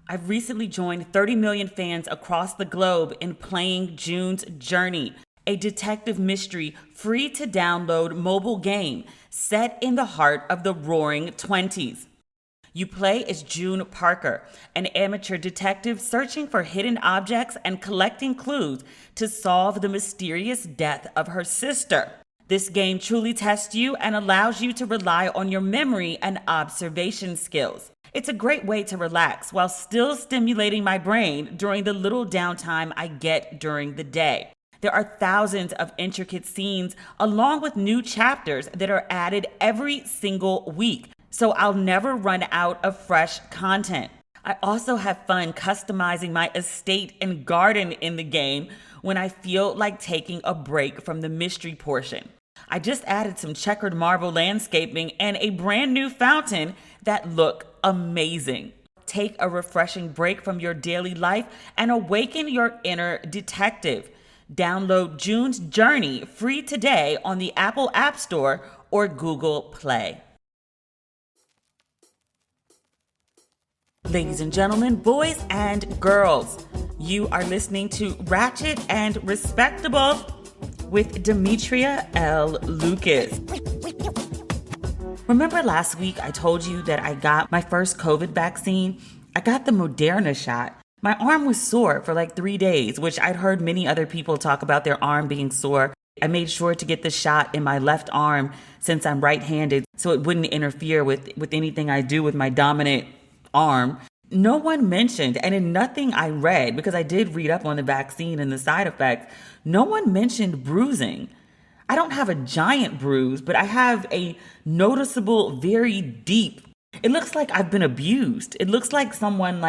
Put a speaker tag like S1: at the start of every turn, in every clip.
S1: I've recently joined 30 million fans across the globe in playing June's Journey, a detective mystery free to download mobile game set in the heart of the roaring 20s. You play as June Parker, an amateur detective searching for hidden objects and collecting clues to solve the mysterious death of her sister. This game truly tests you and allows you to rely on your memory and observation skills. It's a great way to relax while still stimulating my brain during the little downtime I get during the day. There are thousands of intricate scenes along with new chapters that are added every single week, so I'll never run out of fresh content. I also have fun customizing my estate and garden in the game when I feel like taking a break from the mystery portion. I just added some checkered marble landscaping and a brand new fountain that look amazing. Take a refreshing break from your daily life and awaken your inner detective. Download June's Journey free today on the Apple App Store or Google Play. Ladies and gentlemen, boys and girls, you are listening to Ratchet and Respectable with Demetria L. Lucas. Remember last week I told you that I got my first COVID vaccine? I got the Moderna shot. My arm was sore for like 3 days, which I'd heard many other people talk about their arm being sore. I made sure to get the shot in my left arm since I'm right-handed so it wouldn't interfere with anything I do with my dominant arm. No one mentioned, and in nothing I read, because I did read up on the vaccine and the side effects, no one mentioned bruising. I don't have a giant bruise, but I have a noticeable, very deep. It looks like I've been abused. It looks like someone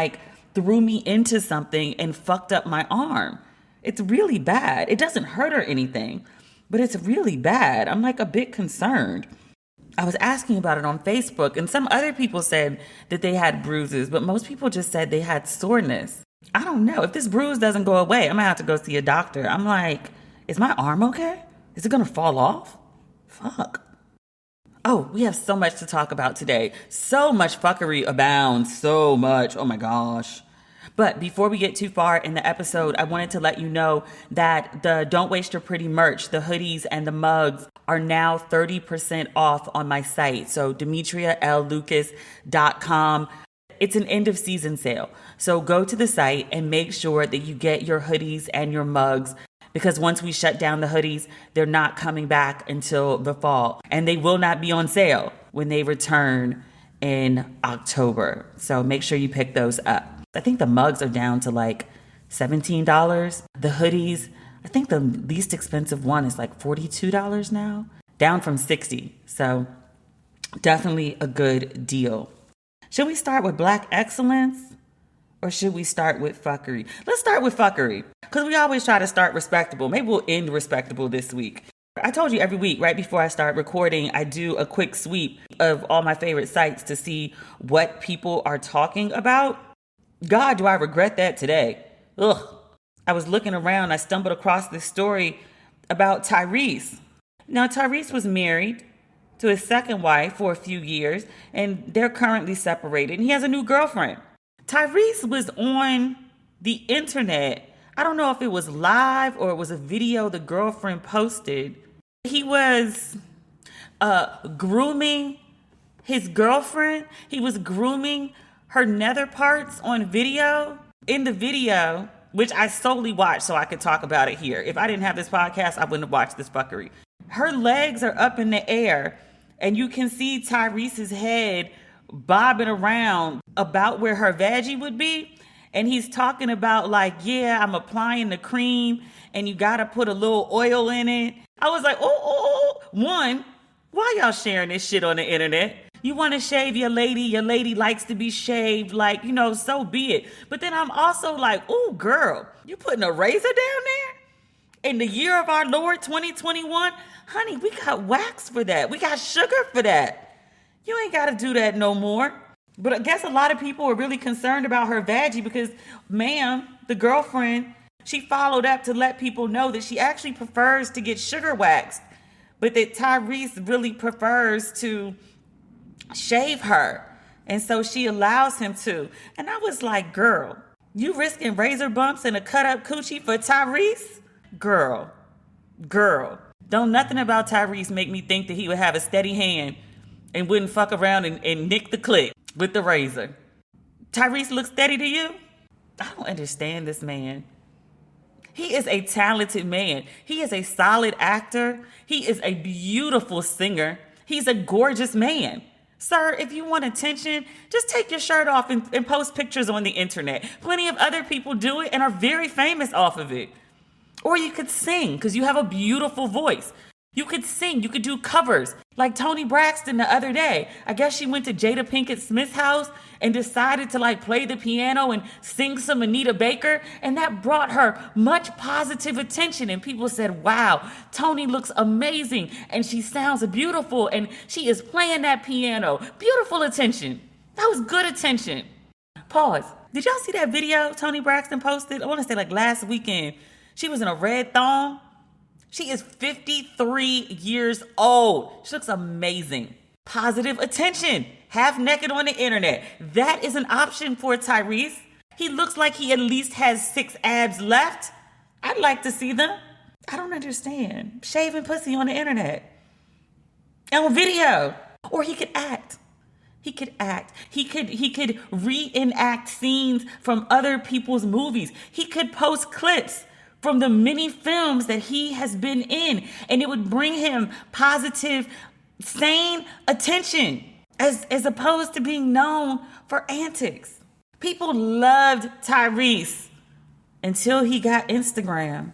S1: threw me into something and fucked up my arm. It's really bad. It doesn't hurt or anything, but it's really bad. I'm a bit concerned. I was asking about it on Facebook, and some other people said that they had bruises, but most people just said they had soreness. I don't know. If this bruise doesn't go away, I'm going to have to go see a doctor. I'm like, is my arm okay? Is it going to fall off? Fuck. Oh, we have so much to talk about today. So much fuckery abounds. So much. Oh my gosh. But before we get too far in the episode, I wanted to let you know that the Don't Waste Your Pretty merch, the hoodies and the mugs, are now 30% off on my site. So demetriallucas.com. It's an end of season sale. So go to the site and make sure that you get your hoodies and your mugs, because once we shut down the hoodies, they're not coming back until the fall. And they will not be on sale when they return in October. So make sure you pick those up. I think the mugs are down to $17. The hoodies, I think the least expensive one is $42 now, down from $60. So definitely a good deal. Should we start with Black excellence or should we start with fuckery? Let's start with fuckery, because we always try to start respectable. Maybe we'll end respectable this week. I told you every week, right before I start recording, I do a quick sweep of all my favorite sites to see what people are talking about. God, do I regret that today. Ugh. I was looking around, I stumbled across this story about Tyrese. Now, Tyrese was married to his second wife for a few years, and they're currently separated, and he has a new girlfriend. Tyrese was on the internet. I don't know if it was live or it was a video the girlfriend posted. He was grooming his girlfriend. He was grooming her nether parts on video. In the video, which I solely watched so I could talk about it here. If I didn't have this podcast, I wouldn't have watched this fuckery. Her legs are up in the air, and you can see Tyrese's head bobbing around about where her vaggie would be. And he's talking about yeah, I'm applying the cream, and you got to put a little oil in it. I was like, oh. One, why y'all sharing this shit on the internet? You want to shave your lady likes to be shaved, so be it. But then I'm also oh, girl, you putting a razor down there? In the year of our Lord 2021? Honey, we got wax for that. We got sugar for that. You ain't got to do that no more. But I guess a lot of people are really concerned about her vaggie because, ma'am, the girlfriend, she followed up to let people know that she actually prefers to get sugar waxed, but that Tyrese really prefers to shave her. And so she allows him to. And I was like, girl, you risking razor bumps and a cut up coochie for Tyrese? Girl. Don't nothing about Tyrese make me think that he would have a steady hand and wouldn't fuck around and nick the clit with the razor. Tyrese looks steady to you? I don't understand this man. He is a talented man. He is a solid actor. He is a beautiful singer. He's a gorgeous man. Sir, if you want attention, just take your shirt off and post pictures on the internet. Plenty of other people do it and are very famous off of it. Or you could sing because you have a beautiful voice. You could sing. You could do covers like Toni Braxton the other day. I guess she went to Jada Pinkett Smith's house and decided to play the piano and sing some Anita Baker. And that brought her much positive attention. And people said, wow, Toni looks amazing. And she sounds beautiful. And she is playing that piano. Beautiful attention. That was good attention. Pause. Did y'all see that video Toni Braxton posted? I want to say last weekend. She was in a red thong. She is 53 years old. She looks amazing. Positive attention. Half naked on the internet. That is an option for Tyrese. He looks like he at least has 6 abs left. I'd like to see them. I don't understand. Shaving pussy on the internet. On video. Or he could act. He could reenact scenes from other people's movies. He could post clips from the many films that he has been in, and it would bring him positive, sane attention as opposed to being known for antics. People loved Tyrese until he got Instagram.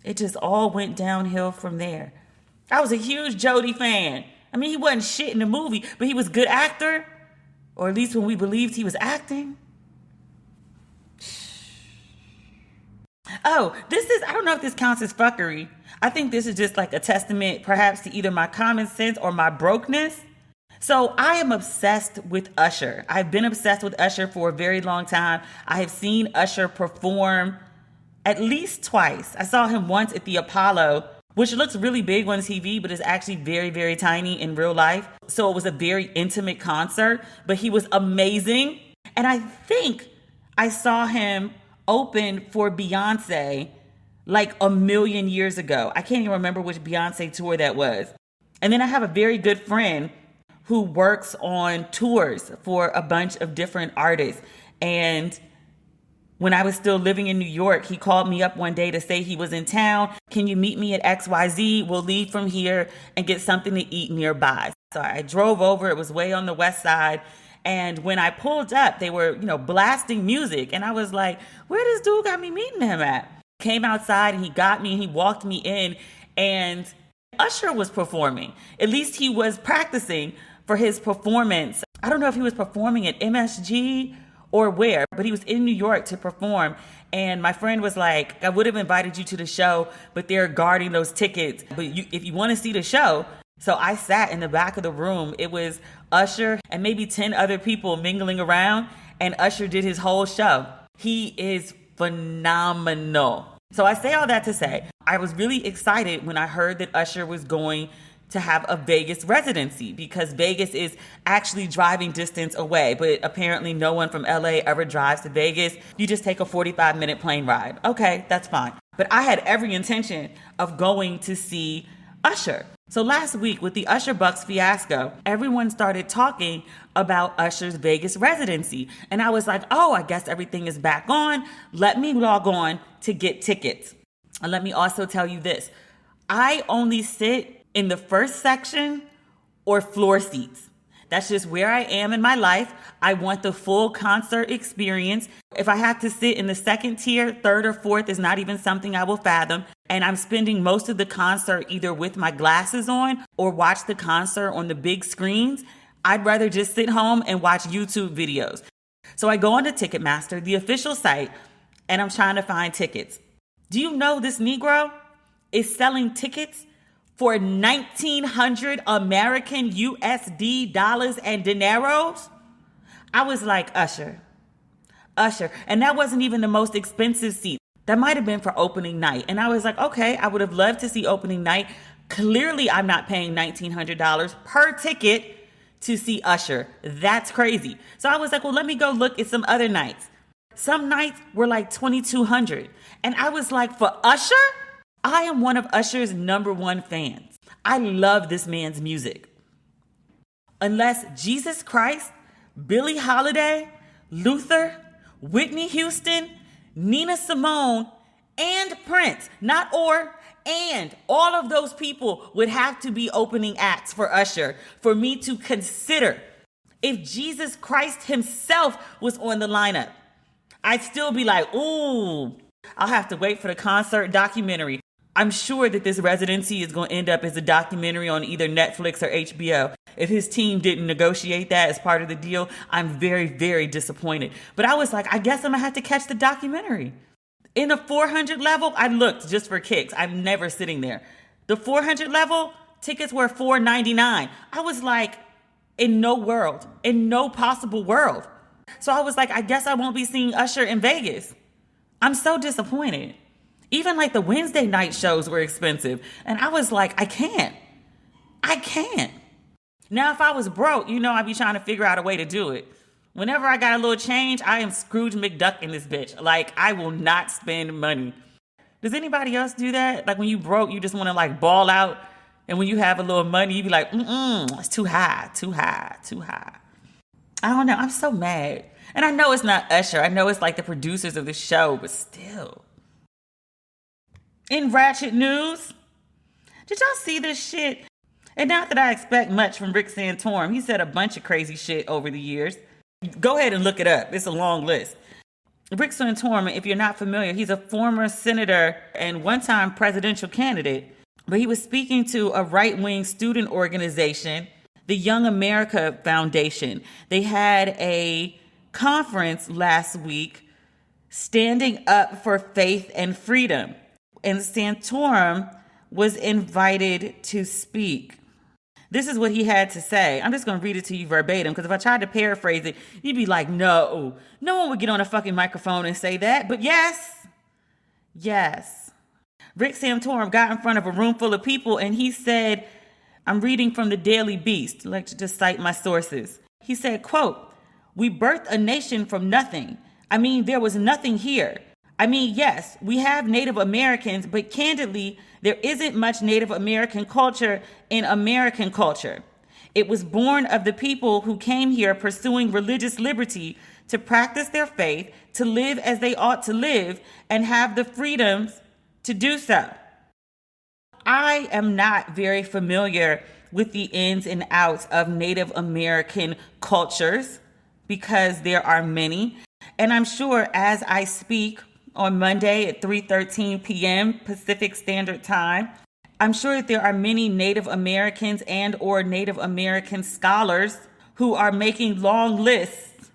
S1: It just all went downhill from there. I was a huge Jody fan. I mean, he wasn't shit in the movie, but he was a good actor, or at least when we believed he was acting. Oh, I don't know if this counts as fuckery. I think this is just a testament perhaps to either my common sense or my brokenness. So I am obsessed with Usher. I've been obsessed with Usher for a very long time. I have seen Usher perform at least twice. I saw him once at the Apollo, which looks really big on TV, but is actually very, very tiny in real life. So it was a very intimate concert, but he was amazing. And I think I saw him open for Beyonce a million years ago. I can't even remember which Beyonce tour that was. And then I have a very good friend who works on tours for a bunch of different artists. And when I was still living in New York, he called me up one day to say he was in town. Can you meet me at XYZ? We'll leave from here and get something to eat nearby. So I drove over. It was way on the west side. And when I pulled up, they were, blasting music. And I was like, where this dude got me meeting him at? Came outside and he got me and he walked me in. And Usher was performing. At least he was practicing for his performance. I don't know if he was performing at MSG or where, but he was in New York to perform. And my friend was like, I would have invited you to the show, but they're guarding those tickets. But if you want to see the show. So I sat in the back of the room. It was Usher and maybe 10 other people mingling around, and Usher did his whole show. He is phenomenal. So I say all that to say, I was really excited when I heard that Usher was going to have a Vegas residency, because Vegas is actually driving distance away, but apparently no one from LA ever drives to Vegas. You just take a 45-minute plane ride. Okay, that's fine. But I had every intention of going to see Usher. So last week with the Usher Bucks fiasco, everyone started talking about Usher's Vegas residency. And I was like, oh, I guess everything is back on. Let me log on to get tickets. And let me also tell you this. I only sit in the first section or floor seats. That's just where I am in my life. I want the full concert experience. If I have to sit in the second tier, third or fourth is not even something I will fathom. And I'm spending most of the concert either with my glasses on or watch the concert on the big screens. I'd rather just sit home and watch YouTube videos. So I go on to Ticketmaster, the official site, and I'm trying to find tickets. Do you know this Negro is selling tickets for 1,900 American USD dollars and dineros? I was like, Usher. And that wasn't even the most expensive seat. That might have been for opening night. And I was like, okay, I would have loved to see opening night. Clearly, I'm not paying $1,900 per ticket to see Usher. That's crazy. So I was like, well, let me go look at some other nights. Some nights were like 2,200. And I was like, for Usher? I am one of Usher's #1 fans. I love this man's music. Unless Jesus Christ, Billie Holiday, Luther, Whitney Houston, Nina Simone, and Prince, and all of those people would have to be opening acts for Usher for me to consider. If Jesus Christ himself was on the lineup, I'd still be like, ooh, I'll have to wait for the concert documentary. I'm sure that this residency is going to end up as a documentary on either Netflix or HBO. If his team didn't negotiate that as part of the deal, I'm very, very disappointed. But I was like, I guess I'm going to have to catch the documentary. In the 400 level, I looked just for kicks. I'm never sitting there. The 400 level, tickets were $4.99. I was like, in no possible world. So I was like, I guess I won't be seeing Usher in Vegas. I'm so disappointed. Even like the Wednesday night shows were expensive. And I was like, I can't. Now, if I was broke, I'd be trying to figure out a way to do it. Whenever I got a little change, I am Scrooge McDuck in this bitch. Like, I will not spend money. Does anybody else do that? Like when you broke, you just want to like ball out. And when you have a little money, you be like, it's too high. I don't know. I'm so mad. And I know it's not Usher. I know it's like the producers of the show, but still. In Ratchet news, did y'all see this shit? And not that I expect much from Rick Santorum. He said a bunch of crazy shit over the years. Go ahead and look it up. It's a long list. Rick Santorum, if you're not familiar, he's a former senator and one-time presidential candidate. But he was speaking to a right-wing student organization, the Young America Foundation. They had a conference last week, Standing Up for Faith and Freedom. And Santorum was invited to speak. This is what he had to say. I'm just going to read it to you verbatim, because if I tried to paraphrase it, you'd be like, no one would get on a fucking microphone and say that. But yes. Rick Santorum got in front of a room full of people and he said, I'm reading from the Daily Beast. I'd like to just cite my sources. He said, quote, "We birthed a nation from nothing. I mean, there was nothing here. I mean, yes, we have Native Americans, but candidly, there isn't much Native American culture in American culture. It was born of the people who came here pursuing religious liberty to practice their faith, to live as they ought to live, and have the freedoms to do so." I am not very familiar with the ins and outs of Native American cultures because there are many. And I'm sure as I speak on Monday at 3:13 p.m. Pacific Standard Time, I'm sure that there are many Native Americans and or Native American scholars who are making long lists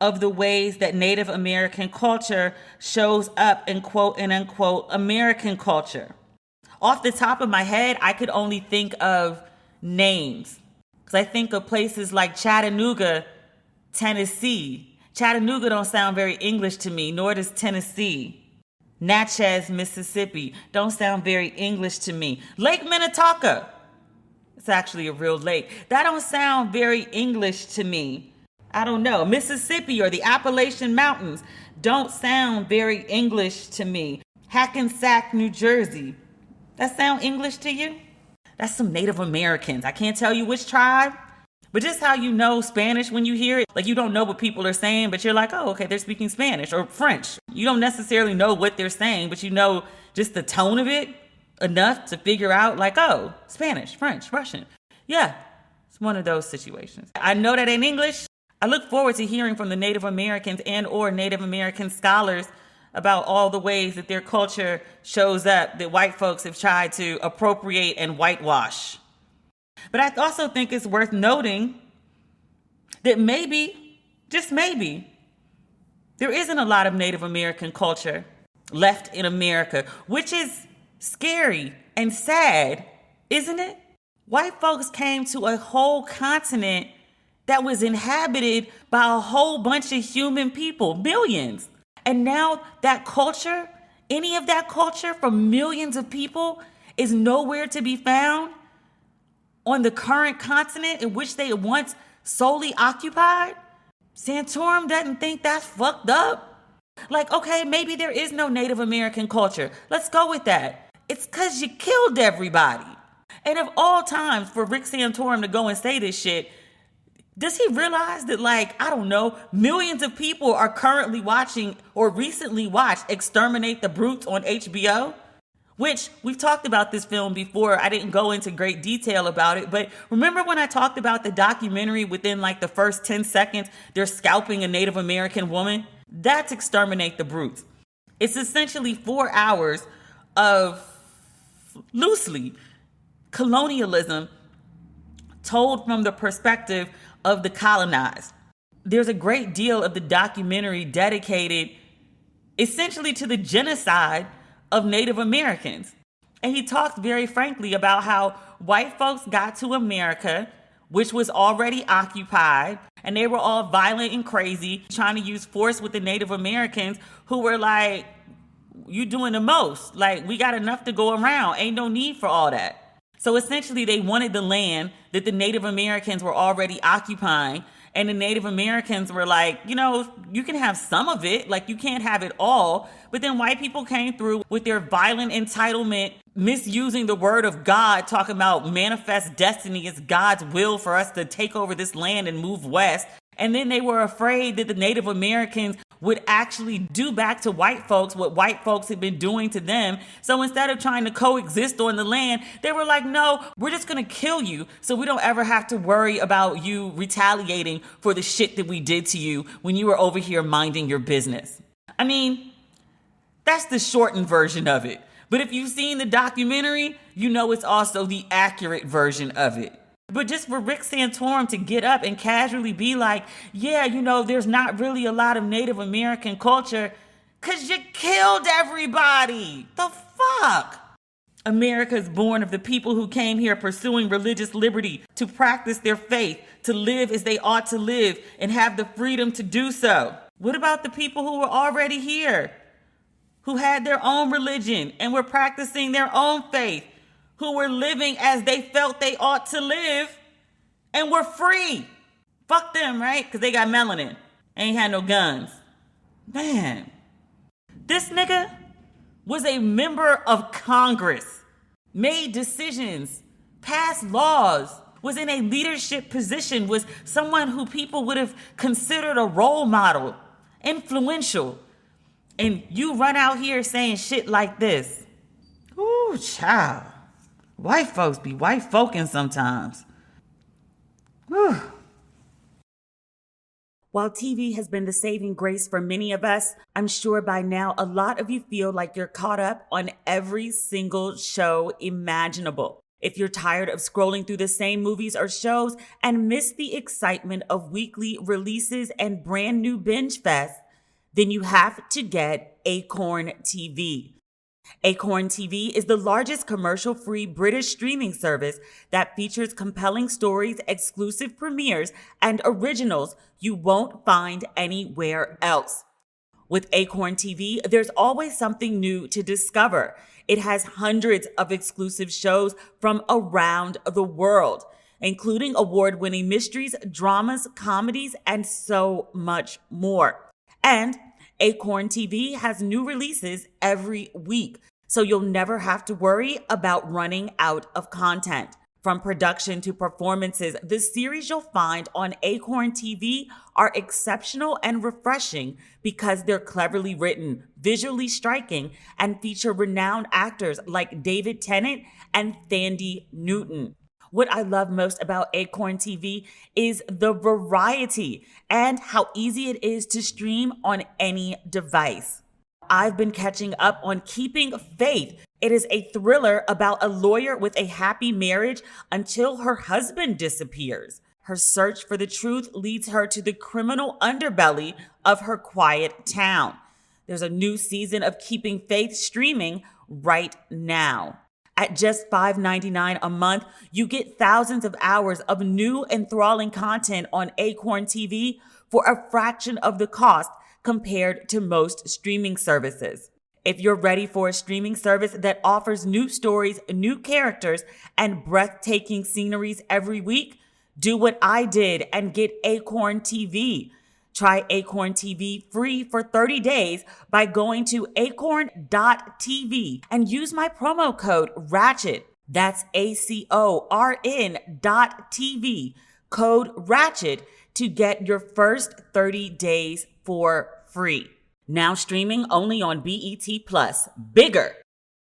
S1: of the ways that Native American culture shows up in quote and unquote American culture. Off the top of my head, I could only think of names because I think of places like Chattanooga, Tennessee. Chattanooga don't sound very English to me, nor does Tennessee. Natchez, Mississippi don't sound very English to me. Lake Minnetonka, it's actually a real lake. That don't sound very English to me. I don't know. Mississippi or the Appalachian Mountains don't sound very English to me. Hackensack, New Jersey, that sound English to you? That's some Native Americans. I can't tell you which tribe. But just how you know Spanish when you hear it, like you don't know what people are saying, but you're like, oh, okay, they're speaking Spanish or French. You don't necessarily know what they're saying, but you know just the tone of it enough to figure out like, oh, Spanish, French, Russian. Yeah, it's one of those situations. I know that in English. I look forward to hearing from the Native Americans and or Native American scholars about all the ways that their culture shows up that white folks have tried to appropriate and whitewash. But I also think it's worth noting that maybe, just maybe, there isn't a lot of Native American culture left in America, which is scary and sad, isn't it? White folks came to a whole continent that was inhabited by a whole bunch of human people, millions. And now that culture, any of that culture from millions of people is nowhere to be found. on the current continent in which they once solely occupied? Santorum doesn't think that's fucked up. Like, okay, maybe there is no Native American culture. Let's go with that. It's because you killed everybody. And of all times for Rick Santorum to go and say this shit, does he realize that, like, I don't know, millions of people are currently watching or recently watched Exterminate the Brutes on HBO? Which, we've talked about this film before. I didn't go into great detail about it, but remember when I talked about the documentary within like the first 10 seconds, they're scalping a Native American woman? That's Exterminate the Brutes. It's essentially 4 hours of, loosely, colonialism told from the perspective of the colonized. There's a great deal of the documentary dedicated essentially to the genocide of Native Americans. And he talked very frankly about how white folks got to America, which was already occupied, and they were all violent and crazy, trying to use force with the Native Americans who were like, you doing the most. Like, we got enough to go around. Ain't no need for all that. So essentially, they wanted the land that the Native Americans were already occupying. And the Native Americans were like, you know, you can have some of it. Like, you can't have it all. But then white people came through with their violent entitlement, misusing the word of God, talking about manifest destiny as God's will for us to take over this land and move west. And then they were afraid that the Native Americans would actually do back to white folks what white folks had been doing to them. So instead of trying to coexist on the land, they were like, no, we're just going to kill you so we don't ever have to worry about you retaliating for the shit that we did to you when you were over here minding your business. I mean, that's the shortened version of it. But if you've seen the documentary, you know it's also the accurate version of it. But just for Rick Santorum to get up and casually be like, yeah, you know, there's not really a lot of Native American culture because you killed everybody. The fuck? America is born of the people who came here pursuing religious liberty, to practice their faith, to live as they ought to live, and have the freedom to do so. What about the people who were already here, who had their own religion and were practicing their own faith, who were living as they felt they ought to live and were free? Fuck them, right? Because they got melanin. Ain't had no guns. Man, this nigga was a member of Congress, made decisions, passed laws, was in a leadership position, was someone who people would have considered a role model, influential. And you run out here saying shit like this. Ooh, child. White folks be white folking sometimes. Whew. While TV has been the saving grace for many of us, I'm sure by now a lot of you feel like you're caught up on every single show imaginable. If you're tired of scrolling through the same movies or shows and miss the excitement of weekly releases and brand new binge fests, then you have to get Acorn TV. Acorn TV is the largest commercial-free British streaming service that features compelling stories, exclusive premieres, and originals you won't find anywhere else. With Acorn TV, there's always something new to discover. It has hundreds of exclusive shows from around the world, including award-winning mysteries, dramas, comedies, and so much more. And Acorn TV has new releases every week, so you'll never have to worry about running out of content. From production to performances, the series you'll find on Acorn TV are exceptional and refreshing because they're cleverly written, visually striking, and feature renowned actors like David Tennant and Thandie Newton. What I love most about Acorn TV is the variety and how easy it is to stream on any device. I've been catching up on Keeping Faith. It is a thriller about a lawyer with a happy marriage until her husband disappears. Her search for the truth leads her to the criminal underbelly of her quiet town. There's a new season of Keeping Faith streaming right now. At just $5.99 a month, you get thousands of hours of new enthralling content on Acorn TV for a fraction of the cost compared to most streaming services. If you're ready for a streaming service that offers new stories, new characters, and breathtaking sceneries every week, do what I did and get Acorn TV. Try Acorn TV free for 30 days by going to acorn.tv and use my promo code RATCHET. That's ACORN.TV, code RATCHET, to get your first 30 days for free. Now streaming only on BET.plus. Bigger.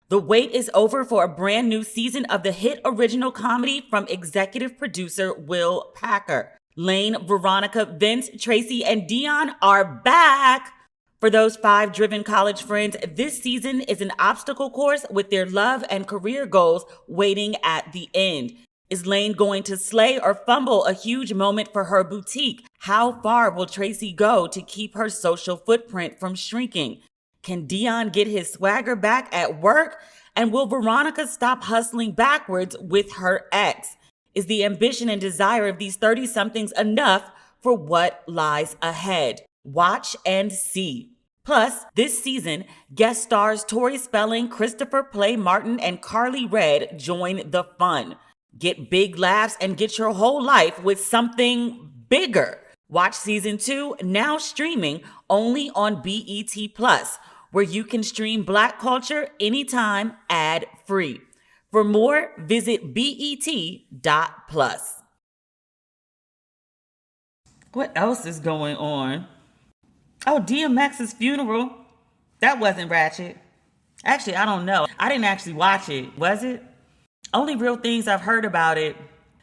S1: The wait is over for a brand new season of the hit original comedy from executive producer Will Packer. Lane, Veronica, Vince, Tracy, and Dion are back. For those 5 driven college friends, this season is an obstacle course with their love and career goals waiting at the end. Is Lane going to slay or fumble a huge moment for her boutique? How far will Tracy go to keep her social footprint from shrinking? Can Dion get his swagger back at work? And will Veronica stop hustling backwards with her ex? Is the ambition and desire of these 30-somethings enough for what lies ahead? Watch and see. Plus, this season, guest stars Tori Spelling, Christopher Play Martin, and Carly Red join the fun. Get big laughs and get your whole life with something bigger. Watch season 2, now streaming only on BET+, where you can stream Black culture anytime ad-free. For more, visit BET.plus. What else is going on? Oh, DMX's funeral. That wasn't ratchet. Actually, I don't know. I didn't actually watch it. Was it? Only real things I've heard about it.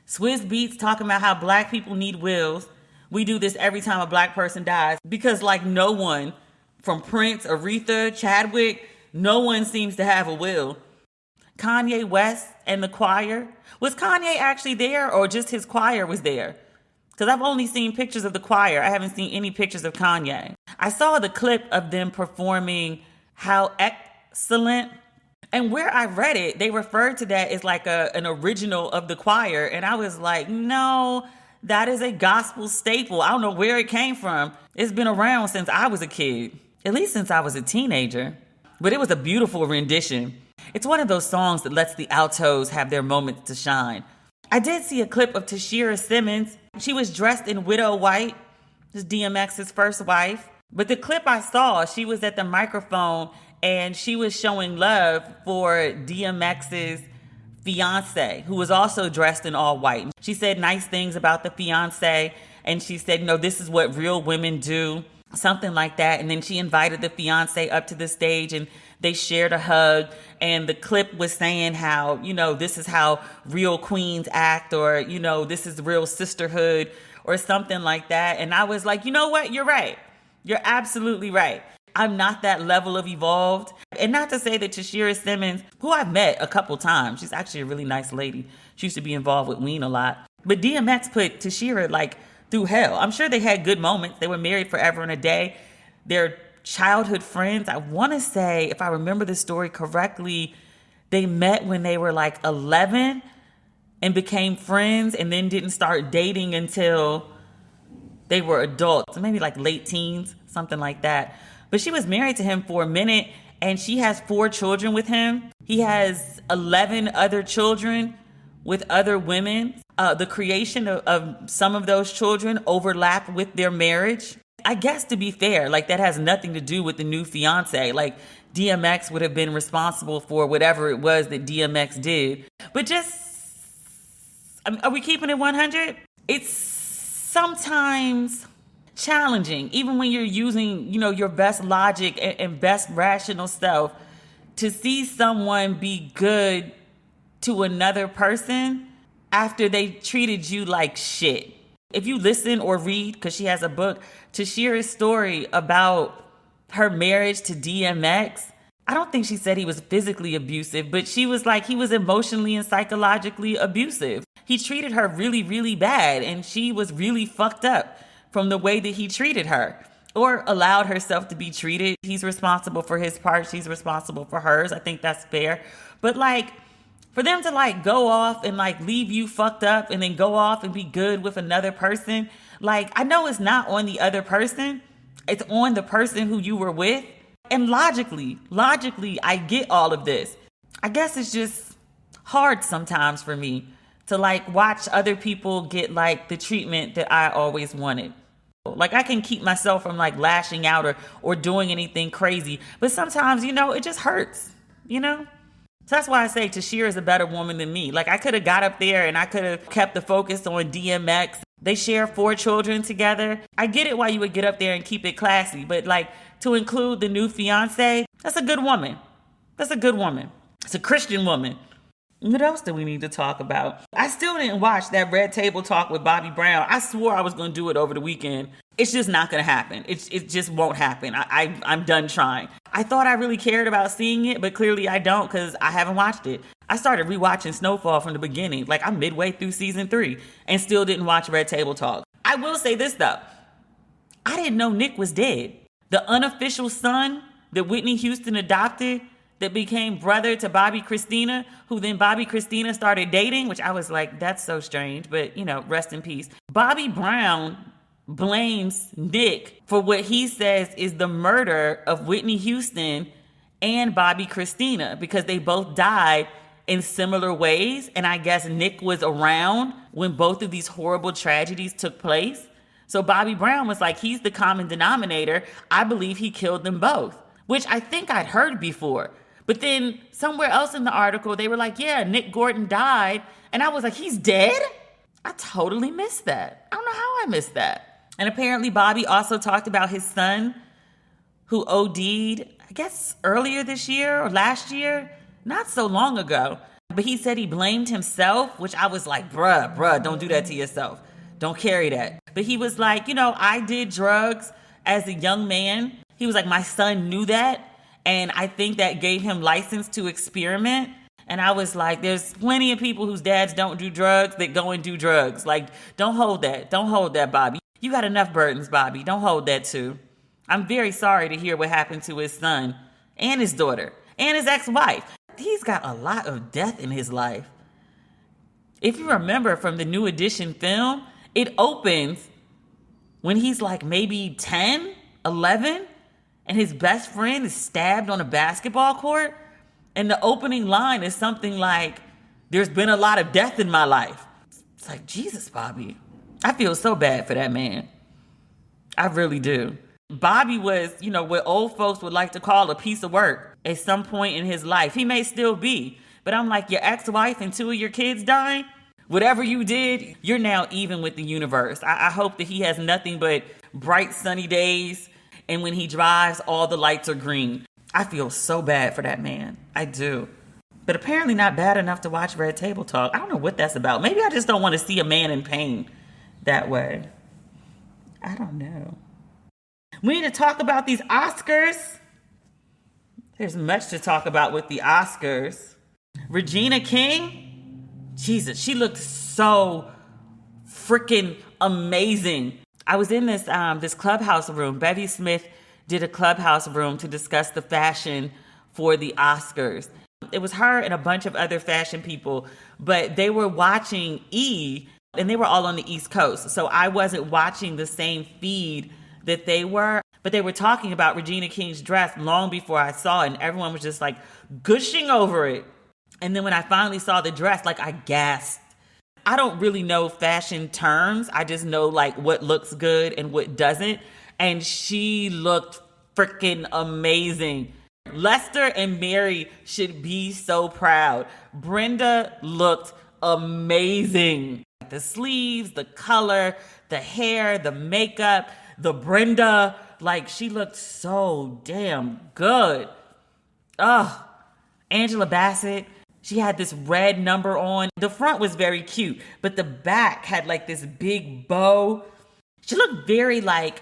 S1: Swizz Beatz talking about how black people need wills. We do this every time a black person dies. Because like no one, from Prince, Aretha, Chadwick, no one seems to have a will. Kanye West and the choir. Was Kanye actually there or just his choir was there? Because I've only seen pictures of the choir. I haven't seen any pictures of Kanye. I saw the clip of them performing How Excellent. And where I read it, they referred to that as like an original of the choir. And I was like, no, that is a gospel staple. I don't know where it came from. It's been around since I was a kid, at least since I was a teenager. But it was a beautiful rendition. It's one of those songs that lets the altos have their moments to shine. I did see a clip of Tashira Simmons. She was dressed in widow white. This is DMX's first wife. But the clip I saw, she was at the microphone and she was showing love for DMX's fiance, who was also dressed in all white. She said nice things about the fiance, and she said, this is what real women do, something like that. And then she invited the fiance up to the stage, and they shared a hug. And the clip was saying how, this is how real queens act, or, this is real sisterhood, or something like that. And I was like, you know what? You're right. You're absolutely right. I'm not that level of evolved. And not to say that Tashira Simmons, who I've met a couple times, she's actually a really nice lady. She used to be involved with Ween a lot. But DMX put Tashira through hell. I'm sure they had good moments. They were married forever and a day. They're childhood friends. I want to say, if I remember the story correctly, they met when they were 11 and became friends and then didn't start dating until they were adults, maybe late teens, something like that. But she was married to him for a minute, and she has 4 children with him. He has 11 other children with other women. The creation of some of those children overlap with their marriage. I guess, to be fair, that has nothing to do with the new fiance. DMX would have been responsible for whatever it was that DMX did. But are we keeping it 100? It's sometimes challenging, even when you're using, your best logic and best rational self, to see someone be good to another person after they treated you like shit. If you listen or read, because she has a book, Tashira's story about her marriage to DMX, I don't think she said he was physically abusive, but she was he was emotionally and psychologically abusive. He treated her really, really bad, and she was really fucked up from the way that he treated her or allowed herself to be treated. He's responsible for his part. She's responsible for hers. I think that's fair. But for them to go off and leave you fucked up and then go off and be good with another person, I know it's not on the other person. It's on the person who you were with. And logically, I get all of this. I guess it's just hard sometimes for me to like watch other people get like the treatment that I always wanted. Like I can keep myself from like lashing out or doing anything crazy, but sometimes, it just hurts. So that's why I say Tashira is a better woman than me. Like I could have got up there and I could have kept the focus on DMX. They share 4 children together. I get it why you would get up there and keep it classy, but like to include the new fiance, that's a good woman. That's a good woman. It's a Christian woman. What else do we need to talk about? I still didn't watch that Red Table Talk with Bobby Brown. I swore I was going to do it over the weekend. It's just not going to happen. It just won't happen. I'm done trying. I thought I really cared about seeing it, but clearly I don't because I haven't watched it. I started rewatching Snowfall from the beginning. Like I'm midway through season 3 and still didn't watch Red Table Talk. I will say this though. I didn't know Nick was dead. The unofficial son that Whitney Houston adopted that became brother to Bobby Christina, who then Bobby Christina started dating, which I was like, that's so strange, but rest in peace. Bobby Brown blames Nick for what he says is the murder of Whitney Houston and Bobby Christina because they both died in similar ways. And I guess Nick was around when both of these horrible tragedies took place. So Bobby Brown was like, he's the common denominator. I believe he killed them both, which I think I'd heard before. But then somewhere else in the article, they were like, yeah, Nick Gordon died. And I was like, he's dead? I totally missed that. I don't know how I missed that. And apparently Bobby also talked about his son who OD'd, I guess earlier this year or last year, not so long ago. But he said he blamed himself, which I was like, bruh, don't do that to yourself. Don't carry that. But he was like, I did drugs as a young man. He was like, my son knew that. And I think that gave him license to experiment. And I was like, there's plenty of people whose dads don't do drugs that go and do drugs. Like, don't hold that. Don't hold that, Bobby. You got enough burdens, Bobby. Don't hold that too. I'm very sorry to hear what happened to his son and his daughter and his ex-wife. He's got a lot of death in his life. If you remember from the New Edition film, it opens when he's like maybe 10, 11. And his best friend is stabbed on a basketball court. And the opening line is something like, there's been a lot of death in my life. It's like, Jesus, Bobby. I feel so bad for that man. I really do. Bobby was, what old folks would like to call a piece of work at some point in his life. He may still be. But I'm like, your ex-wife and 2 of your kids dying? Whatever you did, you're now even with the universe. I hope that he has nothing but bright, sunny days. And when he drives, all the lights are green. I feel so bad for that man. I do. But apparently not bad enough to watch Red Table Talk. I don't know what that's about. Maybe I just don't want to see a man in pain that way. I don't know. We need to talk about these Oscars. There's much to talk about with the Oscars. Regina King, Jesus, she looked so freaking amazing. I was in this clubhouse room. Bevy Smith did a clubhouse room to discuss the fashion for the Oscars. It was her and a bunch of other fashion people, but they were watching E! And they were all on the East Coast. So I wasn't watching the same feed that they were, but they were talking about Regina King's dress long before I saw it, and everyone was just like gushing over it. And then when I finally saw the dress, like I gasped. I don't really know fashion terms. I just know like what looks good and what doesn't. And she looked freaking amazing. Lester and Mary should be so proud. Brenda looked amazing. The sleeves, the color, the hair, the makeup, the Brenda, like she looked so damn good. Ugh. Angela Bassett, she had this red number on. The front was very cute, but the back had like this big bow. She looked very like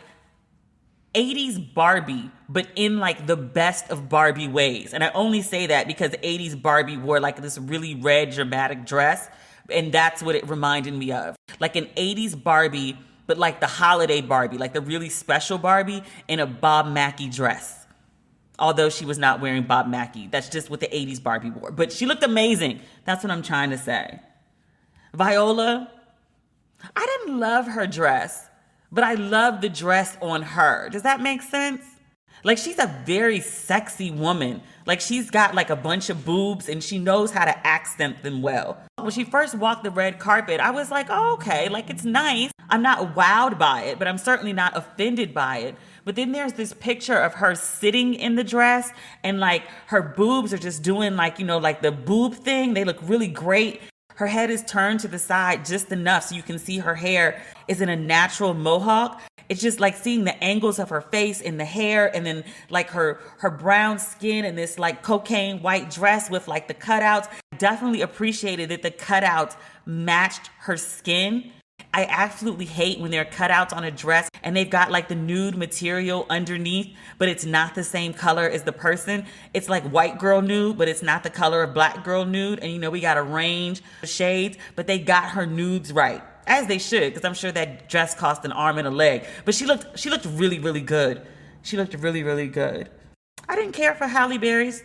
S1: 80s Barbie, but in like the best of Barbie ways. And I only say that because 80s Barbie wore like this really red dramatic dress. And that's what it reminded me of. Like an 80s Barbie, but like the holiday Barbie, like the really special Barbie in a Bob Mackie dress. Although she was not wearing Bob Mackie. That's just what the 80s Barbie wore. But she looked amazing. That's what I'm trying to say. Viola, I didn't love her dress, but I loved the dress on her. Does that make sense? Like, she's a very sexy woman. Like, she's got like a bunch of boobs and she knows how to accent them well. When she first walked the red carpet, I was like, oh, okay, like, it's nice. I'm not wowed by it, but I'm certainly not offended by it. But then there's this picture of her sitting in the dress and like her boobs are just doing like, you know, like the boob thing. They look really great. Her head is turned to the side just enough so you can see her hair is in a natural mohawk. It's just like seeing the angles of her face and the hair, and then like her brown skin and this like cocaine white dress with like the cutouts. Definitely appreciated that the cutouts matched her skin. I absolutely hate when there are cutouts on a dress and they've got like the nude material underneath, but it's not the same color as the person. It's like white girl nude, but it's not the color of black girl nude. And you know, we got a range of shades, but they got her nudes right. As they should, because I'm sure that dress cost an arm and a leg. But she looked really, really good. She looked really, really good. I didn't care for Halle Berry's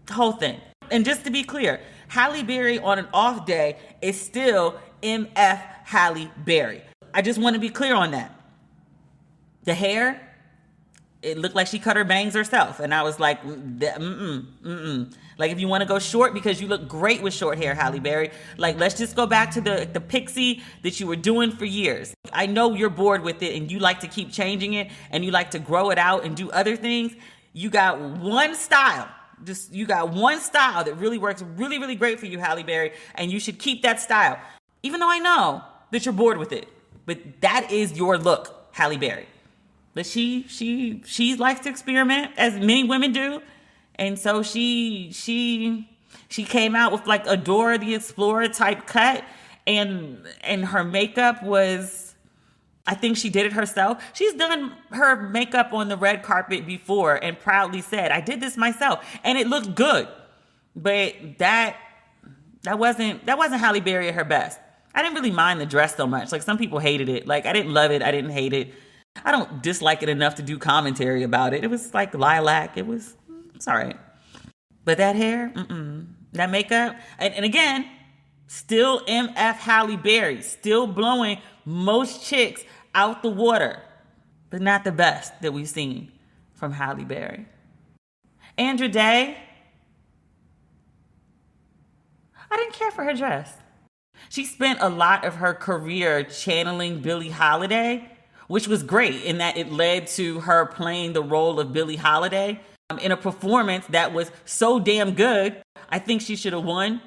S1: whole thing. And just to be clear, Halle Berry on an off day is still MF Halle Berry. I just want to be clear on that. The hair, it looked like she cut her bangs herself. And I was like, Like, if you want to go short, because you look great with short hair, Halle Berry, like, let's just go back to the pixie that you were doing for years. I know you're bored with it and you like to keep changing it and you like to grow it out and do other things. You got one style. You got one style that really works really, really great for you, Halle Berry, and you should keep that style. Even though I know that you're bored with it. But that is your look, Halle Berry. But she likes to experiment, as many women do. And so she came out with like a Dora the Explorer type cut, and her makeup was, I think she did it herself. She's done her makeup on the red carpet before and proudly said, I did this myself, and it looked good. But that wasn't Halle Berry at her best. I didn't really mind the dress so much. Like, some people hated it. Like, I didn't love it. I didn't hate it. I don't dislike it enough to do commentary about it. It was like lilac. It's all right. But that hair, that makeup, and again, still MF Halle Berry, still blowing most chicks out the water, but not the best that we've seen from Halle Berry. Andra Day, I didn't care for her dress. She spent a lot of her career channeling Billie Holiday, which was great in that it led to her playing the role of Billie Holiday in a performance that was so damn good. I think she should have won,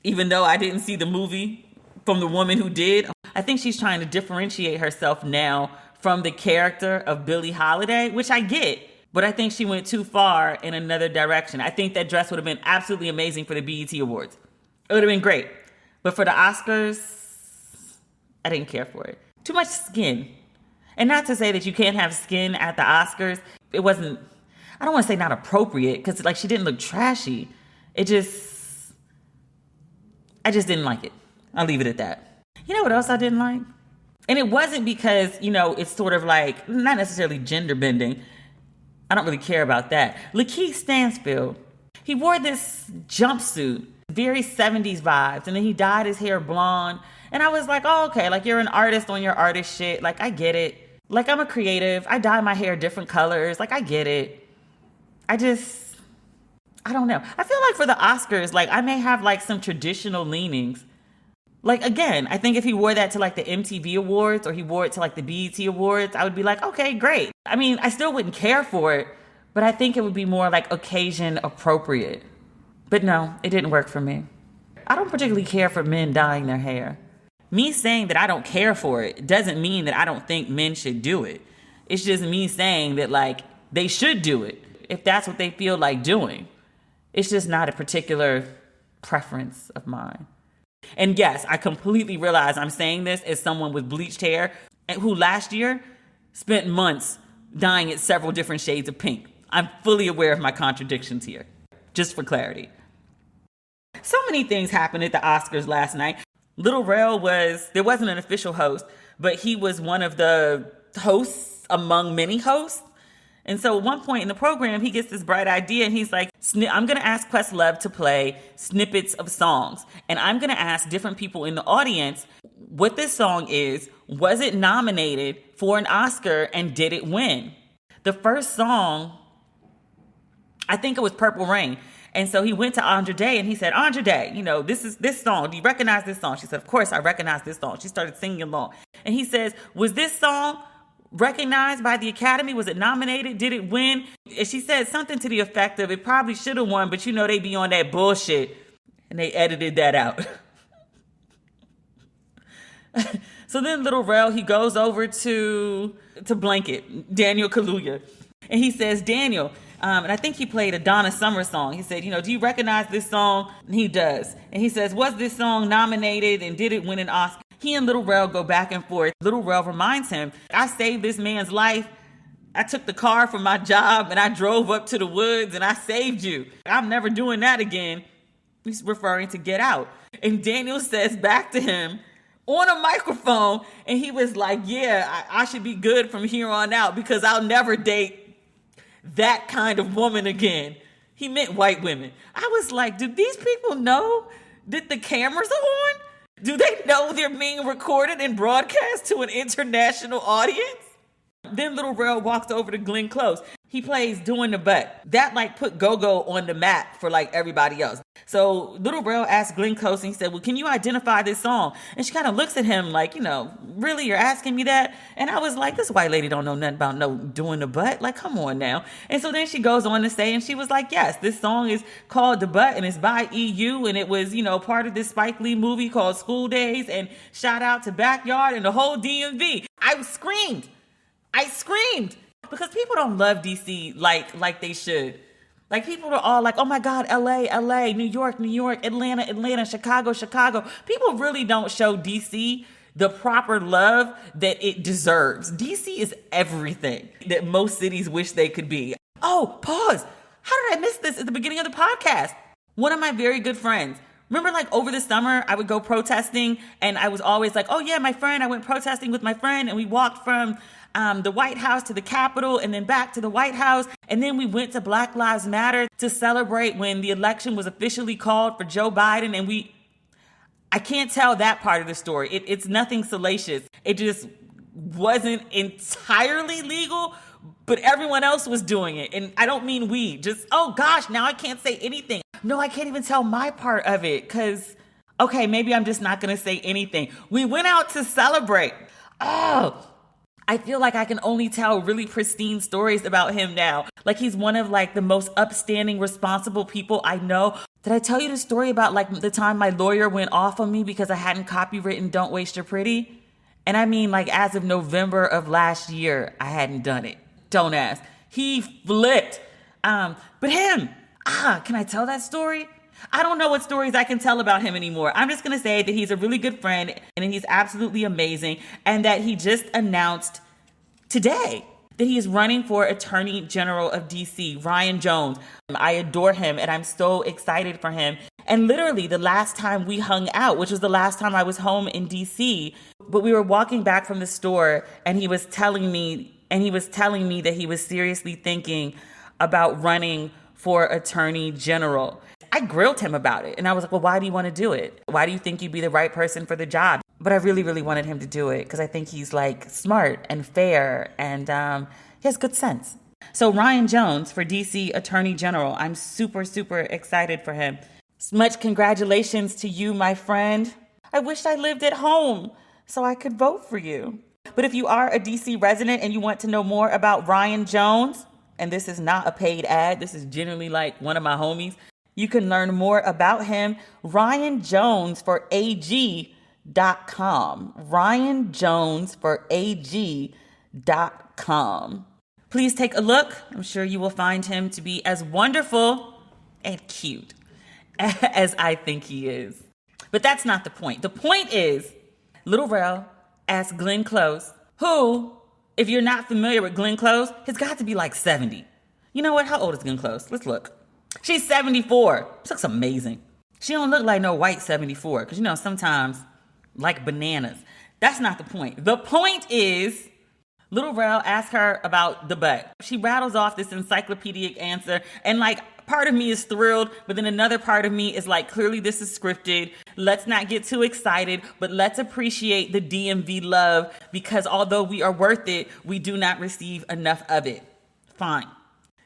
S1: even though I didn't see the movie from the woman who did. I think she's trying to differentiate herself now from the character of Billie Holiday, which I get, but I think she went too far in another direction. I think that dress would have been absolutely amazing for the BET Awards. It would have been great. But for the Oscars, I didn't care for it. Too much skin. And not to say that you can't have skin at the Oscars. It wasn't, I don't want to say not appropriate, because like, she didn't look trashy. I just didn't like it. I'll leave it at that. You know what else I didn't like? And it wasn't because, you know, it's sort of like, not necessarily gender bending. I don't really care about that. Lakeith Stanfield, he wore this jumpsuit, very 70s vibes, and then he dyed his hair blonde. And I was like, oh, okay, like, you're an artist on your artist shit. Like, I get it. Like, I'm a creative. I dye my hair different colors. Like, I get it. I don't know. I feel like for the Oscars, like, I may have like some traditional leanings. Like, again, I think if he wore that to like the MTV Awards or he wore it to like the BET Awards, I would be like, okay, great. I mean, I still wouldn't care for it, but I think it would be more like occasion appropriate. But no, it didn't work for me. I don't particularly care for men dyeing their hair. Me saying that I don't care for it doesn't mean that I don't think men should do it. It's just me saying that, like, they should do it if that's what they feel like doing. It's just not a particular preference of mine. And yes, I completely realize I'm saying this as someone with bleached hair who last year spent months dyeing it several different shades of pink. I'm fully aware of my contradictions here, just for clarity. So many things happened at the Oscars last night. Lil Rel there wasn't an official host, but he was one of the hosts among many hosts. And so at one point in the program, he gets this bright idea and he's like, I'm going to ask Questlove to play snippets of songs. And I'm going to ask different people in the audience what this song is. Was it nominated for an Oscar and did it win? The first song, I think it was Purple Rain. And so he went to Andra Day and he said, Andra Day, this is this song. Do you recognize this song? She said, of course I recognize this song. She started singing along. And he says, was this song recognized by the Academy? Was it nominated? Did it win? And she said something to the effect of, it probably should have won, but they be on that bullshit. And they edited that out. So then Little Rel, he goes over to Blanket, Daniel Kaluuya. And he says, Daniel, and I think he played a Donna Summer song. He said, do you recognize this song? And he does. And he says, was this song nominated and did it win an Oscar? He and Little Rel go back and forth. Little Rel reminds him, I saved this man's life. I took the car from my job and I drove up to the woods and I saved you. I'm never doing that again. He's referring to Get Out. And Daniel says back to him on a microphone, and he was like, yeah, I should be good from here on out because I'll never date that kind of woman again. He meant white women. I was like, do these people know that the cameras are on? Do they know they're being recorded and broadcast to an international audience? Then Little Rel walks over to Glenn Close. He plays Doing the Butt. That put Go-Go on the map for everybody else. So Little Rel asked Glenn Close and he said, well, can you identify this song? And she kind of looks at him like, really, you're asking me that? And I was like, this white lady don't know nothing about no Doing the Butt. Come on now. And so then she goes on to say, and she was like, yes, this song is called The Butt and it's by EU. And it was, part of this Spike Lee movie called School Days. And shout out to Backyard and the whole DMV. I screamed because people don't love DC like they should. People are all like, oh my God, LA, New York, Atlanta, Chicago. People really don't show DC the proper love that it deserves. DC is everything that most cities wish they could be. Oh, pause. How did I miss this at the beginning of the podcast? One of my very good friends, remember over the summer, I would go protesting and I was always like, oh yeah, my friend, I went protesting with my friend and we walked from the White House to the Capitol and then back to the White House. And then we went to Black Lives Matter to celebrate when the election was officially called for Joe Biden. And I can't tell that part of the story. It's nothing salacious. It just wasn't entirely legal, but everyone else was doing it. And I don't mean we, just, oh gosh, now I can't say anything. No, I can't even tell my part of it because, okay, maybe I'm just not going to say anything. We went out to celebrate. Oh, I feel like I can only tell really pristine stories about him now. He's one of the most upstanding, responsible people I know. Did I tell you the story about the time my lawyer went off on me because I hadn't copywritten Don't Waste Your Pretty? And I mean as of November of last year, I hadn't done it. Don't ask. He flipped. But him, can I tell that story? I don't know what stories I can tell about him anymore. I'm just going to say that he's a really good friend and he's absolutely amazing. And that he just announced today that he is running for Attorney General of DC, Ryan Jones. I adore him and I'm so excited for him. And literally the last time we hung out, which was the last time I was home in DC, but we were walking back from the store and he was telling me that he was seriously thinking about running for Attorney General. I grilled him about it and I was like, well, why do you want to do it? Why do you think you'd be the right person for the job? But I really, really wanted him to do it because I think he's smart and fair and he has good sense. So Ryan Jones for DC Attorney General. I'm super, super excited for him. Much congratulations to you, my friend. I wish I lived at home so I could vote for you. But if you are a DC resident and you want to know more about Ryan Jones, and this is not a paid ad, this is genuinely one of my homies, you can learn more about him. Ryan Jones for AG.com. Ryan Jones for AG.com. Please take a look. I'm sure you will find him to be as wonderful and cute as I think he is. But that's not the point. The point is, Little Rel asked Glenn Close, who, if you're not familiar with Glenn Close, has got to be 70. You know what? How old is Glenn Close? Let's look. She's 74. She looks amazing. She don't look like no white 74 because, sometimes bananas. That's not the point. The point is Little Rel asked her about the butt. She rattles off this encyclopedic answer and part of me is thrilled, but then another part of me is clearly this is scripted. Let's not get too excited, but let's appreciate the DMV love because although we are worth it, we do not receive enough of it. Fine.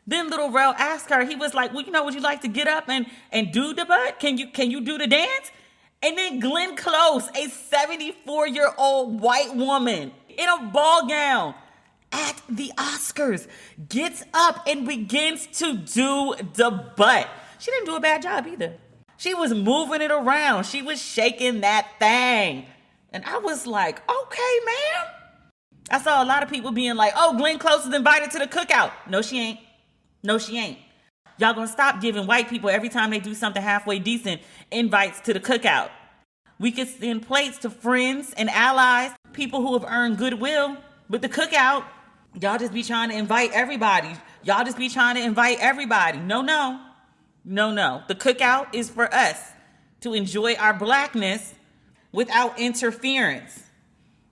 S1: Then Little Rel asked her, he was like, well, would you like to get up and do the butt? Can you do the dance? And then Glenn Close, a 74-year-old white woman in a ball gown at the Oscars, gets up and begins to do the butt. She didn't do a bad job either. She was moving it around. She was shaking that thing. And I was like, okay, ma'am. I saw a lot of people being like, oh, Glenn Close is invited to the cookout. No, she ain't. No, she ain't. Y'all gonna stop giving white people, every time they do something halfway decent, invites to the cookout. We could send plates to friends and allies, people who have earned goodwill. But the cookout, y'all just be trying to invite everybody. No. The cookout is for us to enjoy our blackness without interference.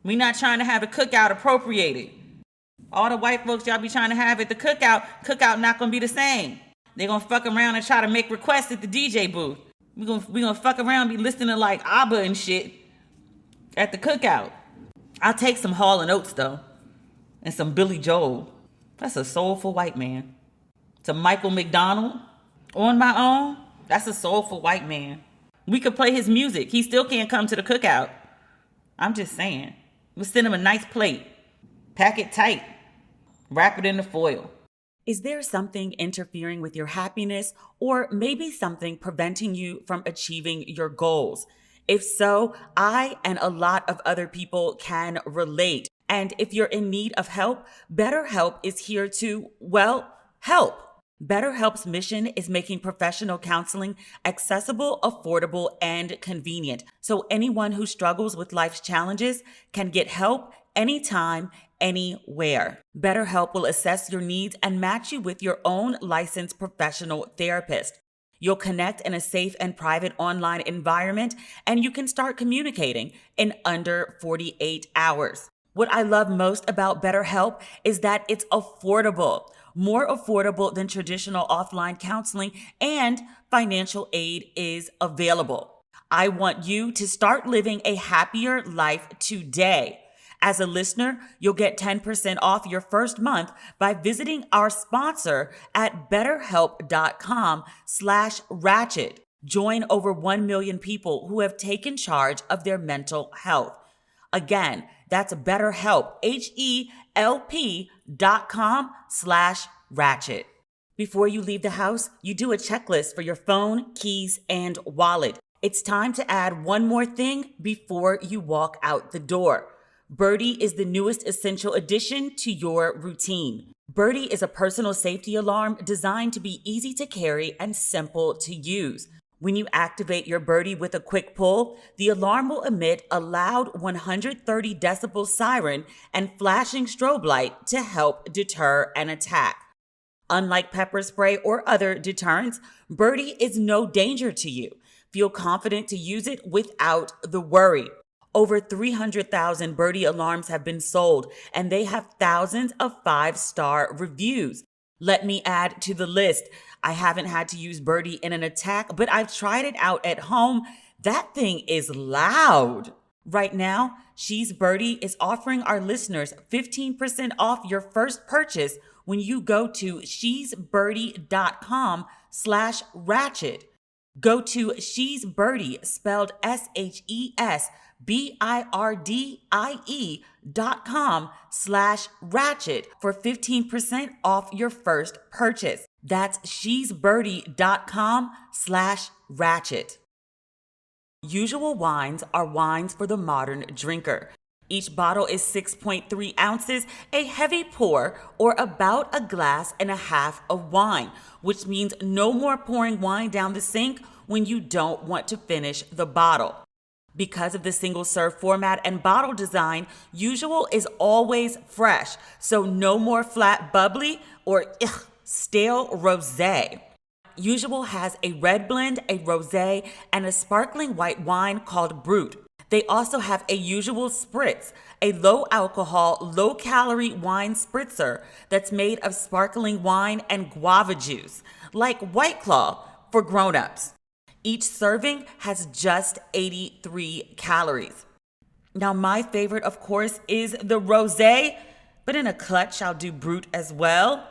S1: We not trying to have a cookout appropriated. All the white folks y'all be trying to have at the cookout not gonna be the same. They gonna fuck around and try to make requests at the DJ booth. We gonna fuck around and be listening to like ABBA and shit at the cookout. I'll take some Hall and Oates though, and some Billy Joel. That's a soulful white man. Some Michael McDonald, On My Own. That's a soulful white man. We could play his music. He still can't come to the cookout. I'm just saying. We'll send him a nice plate. Pack it tight. Wrap it in the foil. Is there something interfering with your happiness, or maybe something preventing you from achieving your goals? If so, I and a lot of other people can relate. And if you're in need of help, BetterHelp is here to, well, help. BetterHelp's mission is making professional counseling accessible, affordable, and convenient, so anyone who struggles with life's challenges can get help anytime, anywhere. BetterHelp will assess your needs and match you with your own licensed professional therapist. You'll connect in a safe and private online environment, and you can start communicating in under 48 hours. What I love most about BetterHelp is that it's affordable, more affordable than traditional offline counseling, and financial aid is available. I want you to start living a happier life today. As a listener, you'll get 10% off your first month by visiting our sponsor at BetterHelp.com/Ratchet. Join over 1 million people who have taken charge of their mental health. Again, that's BetterHelp, HELP.com/Ratchet. Before you leave the house, you do a checklist for your phone, keys, and wallet. It's time to add one more thing before you walk out the door. Birdie is the newest essential addition to your routine. Birdie is a personal safety alarm designed to be easy to carry and simple to use. When you activate your Birdie with a quick pull, the alarm will emit a loud 130 decibel siren and flashing strobe light to help deter an attack. Unlike pepper spray or other deterrents, Birdie is no danger to you. Feel confident to use it without the worry. Over 300,000 Birdie alarms have been sold, and they have thousands of 5-star reviews. Let me add to the list. I haven't had to use Birdie in an attack, but I've tried it out at home. That thing is loud. Right now, She's Birdie is offering our listeners 15% off your first purchase when you go to shesbirdie.com/ratchet. Go to She's Birdie, spelled SHESBIRDIE.com/ratchet for 15% off your first purchase. That's shesbirdie.com/ratchet. Usual wines are wines for the modern drinker. Each bottle is 6.3 ounces, a heavy pour, or about a glass and a half of wine, which means no more pouring wine down the sink when you don't want to finish the bottle. Because of the single-serve format and bottle design, Usual is always fresh, so no more flat bubbly or stale rosé. Usual has a red blend, a rosé, and a sparkling white wine called Brut. They also have a Usual Spritz, a low-alcohol, low-calorie wine spritzer that's made of sparkling wine and guava juice, like White Claw for grown-ups. Each serving has just 83 calories. Now, my favorite, of course, is the rosé, but in a clutch, I'll do Brut as well.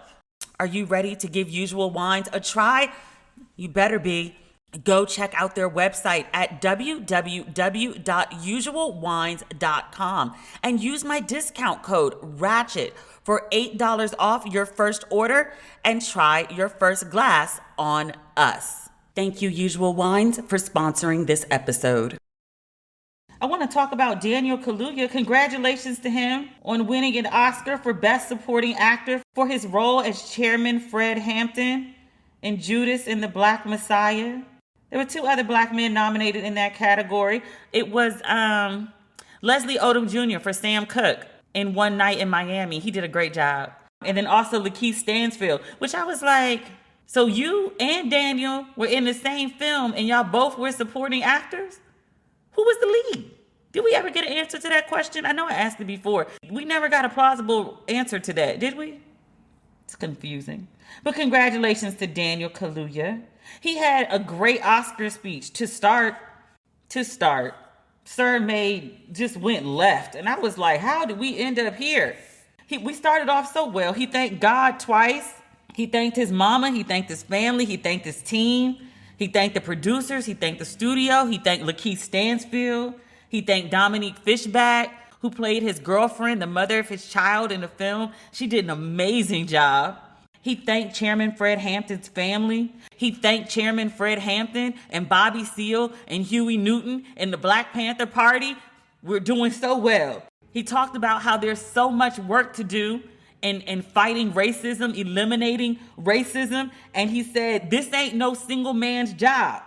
S1: Are you ready to give Usual Wines a try? You better be. Go check out their website at www.usualwines.com and use my discount code RATCHET for $8 off your first order and try your first glass on us. Thank you, Usual Wines, for sponsoring this episode. I want to talk about Daniel Kaluuya. Congratulations to him on winning an Oscar for Best Supporting Actor for his role as Chairman Fred Hampton in Judas and the Black Messiah. There were 2 other black men nominated in that category. It was Leslie Odom Jr. for Sam Cooke in One Night in Miami. He did a great job. And then also Lakeith Stanfield, which I was like, so you and Daniel were in the same film and y'all both were supporting actors? Who was the lead? Did we ever get an answer to that question? I know I asked it before. We never got a plausible answer to that, did we? It's confusing. But congratulations to Daniel Kaluuya. He had a great Oscar speech to start. Sir just went left. And I was like, how did we end up here? We started off so well. He thanked God twice. He thanked his mama. He thanked his family. He thanked his team. He thanked the producers. He thanked the studio. He thanked Lakeith Stanfield. He thanked Dominique Fishback, who played his girlfriend, the mother of his child in the film. She did an amazing job. He thanked Chairman Fred Hampton's family. He thanked Chairman Fred Hampton and Bobby Seale and Huey Newton and the Black Panther Party. We're doing so well. He talked about how there's so much work to do in fighting racism, eliminating racism. And he said, this ain't no single man's job.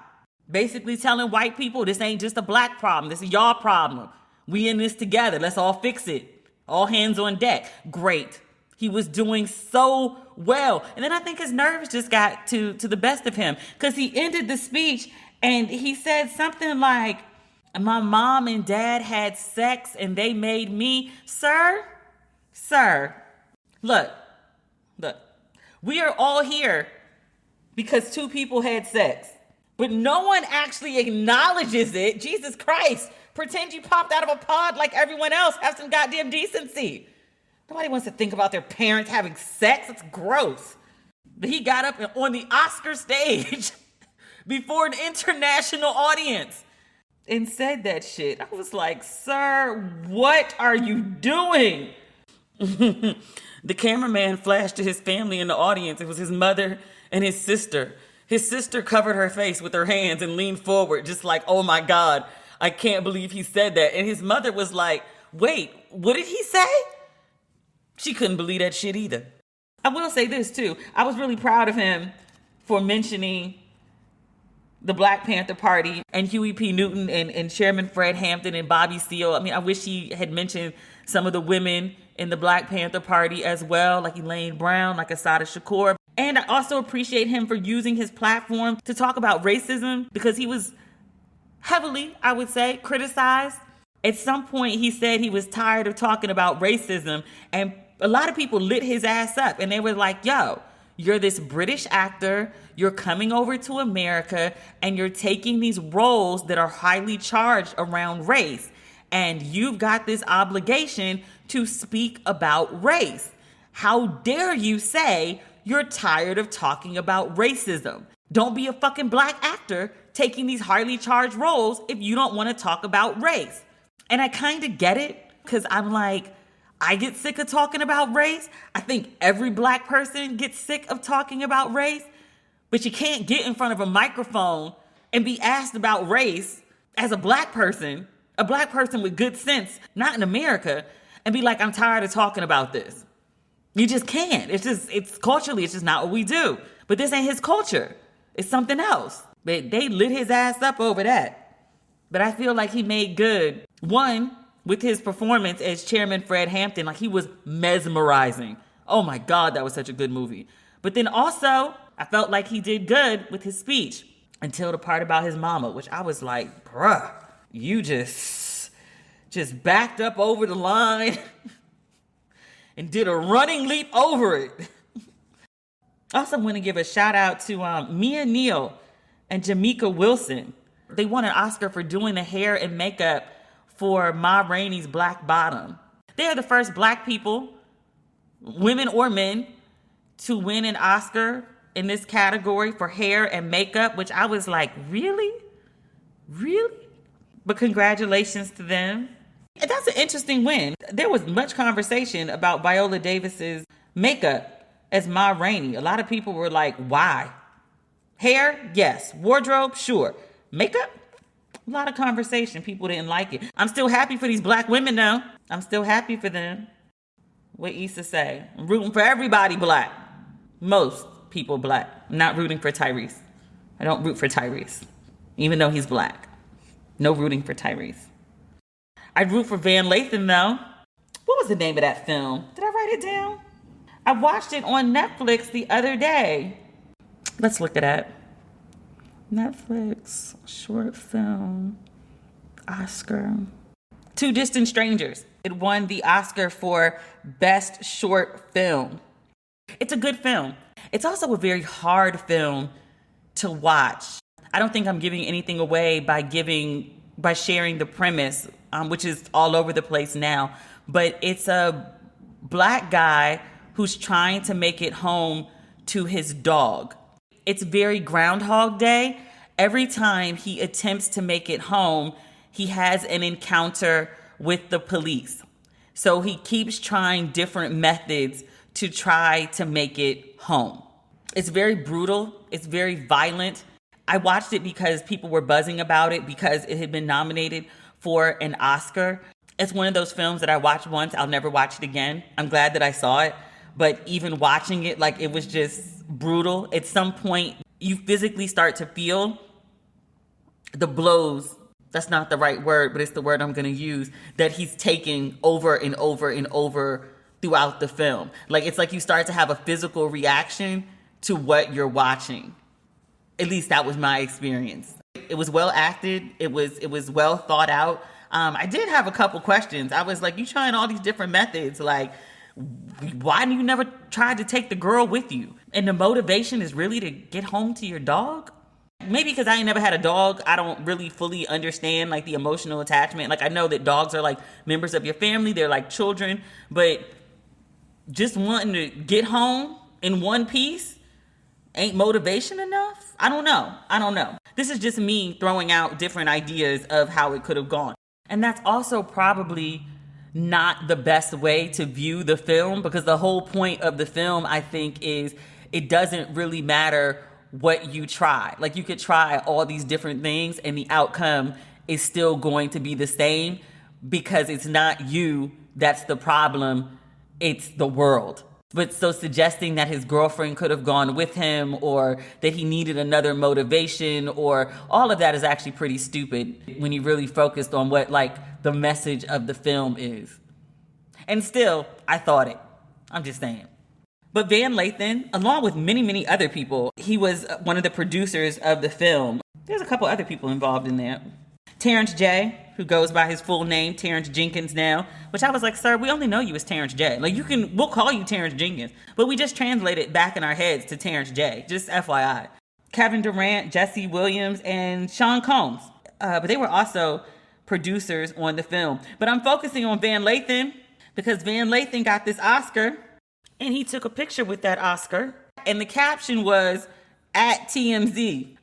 S1: Basically telling white people, this ain't just a black problem. This is y'all problem. We in this together. Let's all fix it. All hands on deck. Great. He was doing so well. And then I think his nerves just got to the best of him, because he ended the speech and he said something like, my mom and dad had sex and they made me. Sir, look, we are all here because 2 people had sex, but no one actually acknowledges it. Jesus Christ, pretend you popped out of a pod like everyone else. Have some goddamn decency. Nobody wants to think about their parents having sex. It's gross. But he got up on the Oscar stage before an international audience and said that shit. I was like, sir, what are you doing? The cameraman flashed to his family in the audience. It was his mother and his sister. His sister covered her face with her hands and leaned forward, just like, oh my God, I can't believe he said that. And his mother was like, wait, what did he say? She couldn't believe that shit either. I will say this too. I was really proud of him for mentioning the Black Panther Party and Huey P. Newton and Chairman Fred Hampton and Bobby Seale. I mean, I wish he had mentioned some of the women in the Black Panther Party as well, like Elaine Brown, like Assata Shakur. And I also appreciate him for using his platform to talk about racism, because he was heavily, I would say, criticized. At some point, he said he was tired of talking about racism, and a lot of people lit his ass up, and they were like, yo, you're this British actor, you're coming over to America, and you're taking these roles that are highly charged around race, and you've got this obligation to speak about race. How dare you say you're tired of talking about racism? Don't be a fucking black actor taking these highly charged roles if you don't want to talk about race. And I kind of get it, because I'm like, I get sick of talking about race. I think every black person gets sick of talking about race. But you can't get in front of a microphone and be asked about race as a black person with good sense, not in America, and be like, I'm tired of talking about this. You just can't. It's culturally, it's just not what we do. But this ain't his culture. It's something else. But they lit his ass up over that. But I feel like he made good. One, with his performance as Chairman Fred Hampton, like, he was mesmerizing. Oh my God, that was such a good movie. But then also, I felt like he did good with his speech until the part about his mama, which I was like, bruh, you just backed up over the line and did a running leap over it. I also want to give a shout out to Mia Neal and Jamaica Wilson. They won an Oscar for doing the hair and makeup for Ma Rainey's Black Bottom. They are the first black people, women or men, to win an Oscar in this category for hair and makeup, which I was like, really? Really? But congratulations to them. And that's an interesting win. There was much conversation about Viola Davis's makeup as Ma Rainey. A lot of people were like, why? Hair? Yes. Wardrobe? Sure. Makeup? A lot of conversation. People didn't like it. I'm still happy for these black women though. I'm still happy for them. What Issa say? I'm rooting for everybody black. Most people black. I'm not rooting for Tyrese. I don't root for Tyrese, even though he's black. No rooting for Tyrese. I'd root for Van Lathan though. What was the name of that film? Did I write it down? I watched it on Netflix the other day. Let's look it up. Netflix, short film, Oscar. Two Distant Strangers. It won the Oscar for Best Short Film. It's a good film. It's also a very hard film to watch. I don't think I'm giving anything away by sharing the premise, which is all over the place now. But it's a black guy who's trying to make it home to his dog. It's very Groundhog Day. Every time he attempts to make it home, he has an encounter with the police. So he keeps trying different methods to try to make it home. It's very brutal. It's very violent. I watched it because people were buzzing about it because it had been nominated for an Oscar. It's one of those films that I watched once, I'll never watch it again. I'm glad that I saw it. But even watching it, like, it was just brutal. At some point, you physically start to feel the blows. That's not the right word, but it's the word I'm going to use, that he's taking over and over and over throughout the film. Like, it's like you start to have a physical reaction to what you're watching. At least that was my experience. It was well acted. It was well thought out. I did have a couple questions. I was like, you trying all these different methods. Like, why do you never try to take the girl with you? And the motivation is really to get home to your dog? Maybe because I ain't never had a dog, I don't really fully understand like the emotional attachment. Like, I know that dogs are like members of your family. They're like children. But just wanting to get home in one piece ain't motivation enough? I don't know. This is just me throwing out different ideas of how it could have gone. And that's also probably not the best way to view the film, because the whole point of the film, I think, is it doesn't really matter what you try. Like, you could try all these different things and the outcome is still going to be the same, because it's not you that's the problem, it's the world. But so suggesting that his girlfriend could have gone with him, or that he needed another motivation, or all of that is actually pretty stupid when you really focused on what like the message of the film is. And still, I thought it. I'm just saying. But Van Lathan, along with many, many other people, he was one of the producers of the film. There's a couple other people involved in that. Terrence J, who goes by his full name, Terrence Jenkins now, which I was like, sir, we only know you as Terrence J. Like, we'll call you Terrence Jenkins, but we just translate it back in our heads to Terrence J, just FYI. Kevin Durant, Jesse Williams, and Sean Combs. But they were also producers on the film. But I'm focusing on Van Lathan because Van Lathan got this Oscar, and he took a picture with that Oscar, and the caption was at TMZ_TV.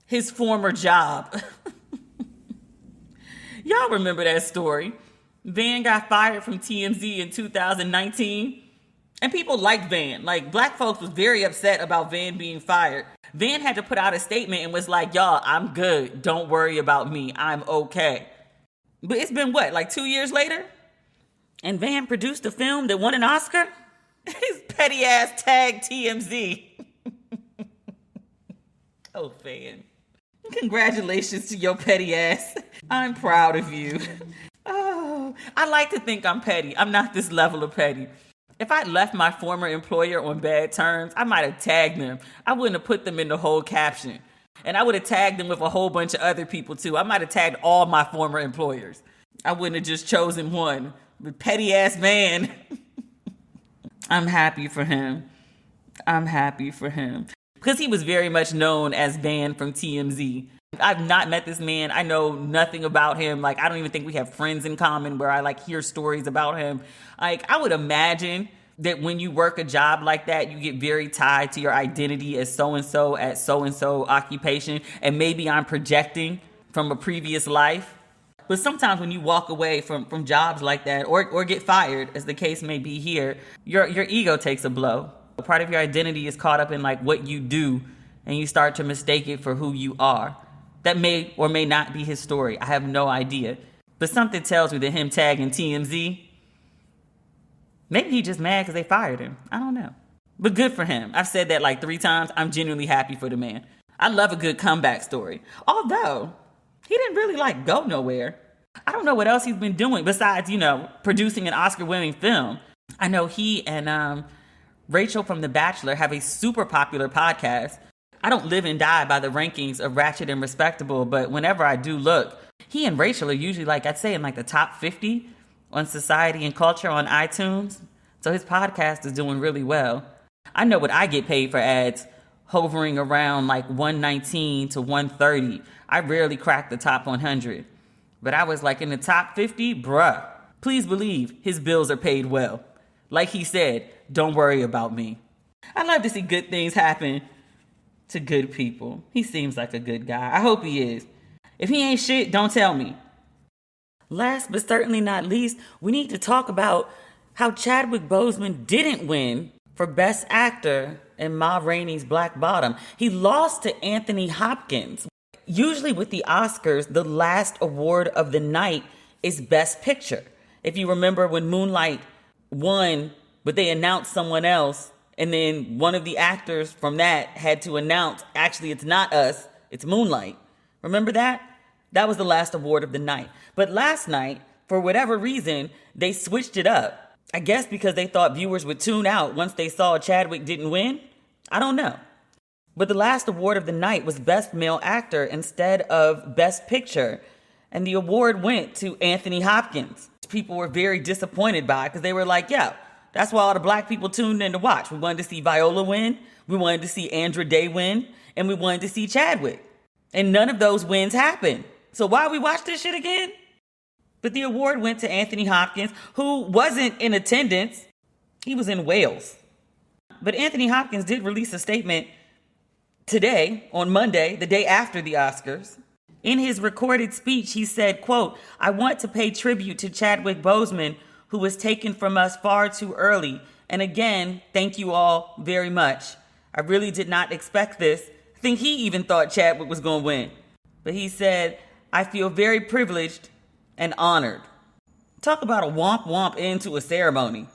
S1: His former job. Y'all remember that story. Van got fired from TMZ in 2019. And people liked Van. Like, black folks was very upset about Van being fired. Van had to put out a statement and was like, y'all, I'm good. Don't worry about me. I'm okay. But it's been what, like 2 years later? And Van produced a film that won an Oscar? His petty ass tagged TMZ. Oh, Van. Congratulations to your petty ass. I'm proud of you. Oh, I like to think I'm petty. I'm not this level of petty. If I left my former employer on bad terms, I might have tagged them. I wouldn't have put them in the whole caption. And I would have tagged them with a whole bunch of other people too. I might have tagged all my former employers. I wouldn't have just chosen one. But petty ass man. I'm happy for him. Because he was very much known as Van from TMZ. I've not met this man. I know nothing about him. I don't even think we have friends in common where I hear stories about him. I would imagine that when you work a job like that, you get very tied to your identity as so-and-so at so-and-so occupation. And maybe I'm projecting from a previous life. But sometimes when you walk away from jobs like that or get fired, as the case may be here, your ego takes a blow. A part of your identity is caught up in like what you do, and you start to mistake it for who you are. That may or may not be his story. I have no idea. But something tells me that him tagging TMZ, maybe he just mad because they fired him. I don't know. But good for him. I've said that like 3 times. I'm genuinely happy for the man. I love a good comeback story. Although, he didn't really like go nowhere. I don't know what else he's been doing besides, producing an Oscar-winning film. I know he and Rachel from The Bachelor have a super popular podcast. I don't live and die by the rankings of Ratchet and Respectable, but whenever I do look, he and Rachel are usually I'd say in the top 50 on society and culture on iTunes. So his podcast is doing really well. I know what I get paid for ads, hovering around 119 to 130. I rarely crack the top 100. But I was in the top 50, bruh. Please believe his bills are paid well. Like he said, don't worry about me. I love to see good things happen to good people. He seems like a good guy. I hope he is. If he ain't shit, don't tell me. Last but certainly not least, we need to talk about how Chadwick Boseman didn't win for Best Actor in Ma Rainey's Black Bottom. He lost to Anthony Hopkins. Usually with the Oscars, the last award of the night is Best Picture. If you remember when Moonlight won, but they announced someone else, and then one of the actors from that had to announce, actually, it's not us, it's Moonlight. Remember that? That was the last award of the night. But last night, for whatever reason, they switched it up. I guess because they thought viewers would tune out once they saw Chadwick didn't win. I don't know. But the last award of the night was Best Male Actor instead of Best Picture. And the award went to Anthony Hopkins. People were very disappointed by it because they were like, yeah, that's why all the black people tuned in to watch. We wanted to see Viola win. We wanted to see Andra Day win. And we wanted to see Chadwick. And none of those wins happened. So why we watch this shit again? But the award went to Anthony Hopkins, who wasn't in attendance. He was in Wales. But Anthony Hopkins did release a statement today, on Monday, the day after the Oscars. In his recorded speech, he said, quote, "I want to pay tribute to Chadwick Boseman, who was taken from us far too early. And again, thank you all very much. I really did not expect this. I think he even thought Chadwick was going to win. But he said, I feel very privileged and honored." Talk about a womp womp into a ceremony.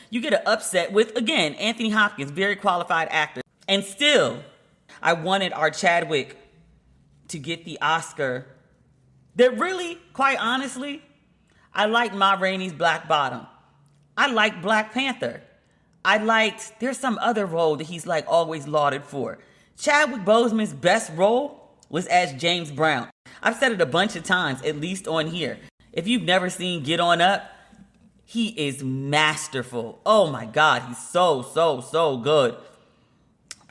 S1: You get an upset with, again, Anthony Hopkins, very qualified actor. And still, I wanted our Chadwick to get the Oscar. That really, quite honestly, I liked Ma Rainey's Black Bottom. I liked Black Panther. There's some other role that he's always lauded for. Chadwick Boseman's best role was as James Brown. I've said it a bunch of times, at least on here. If you've never seen Get On Up, he is masterful. Oh my God, he's so good.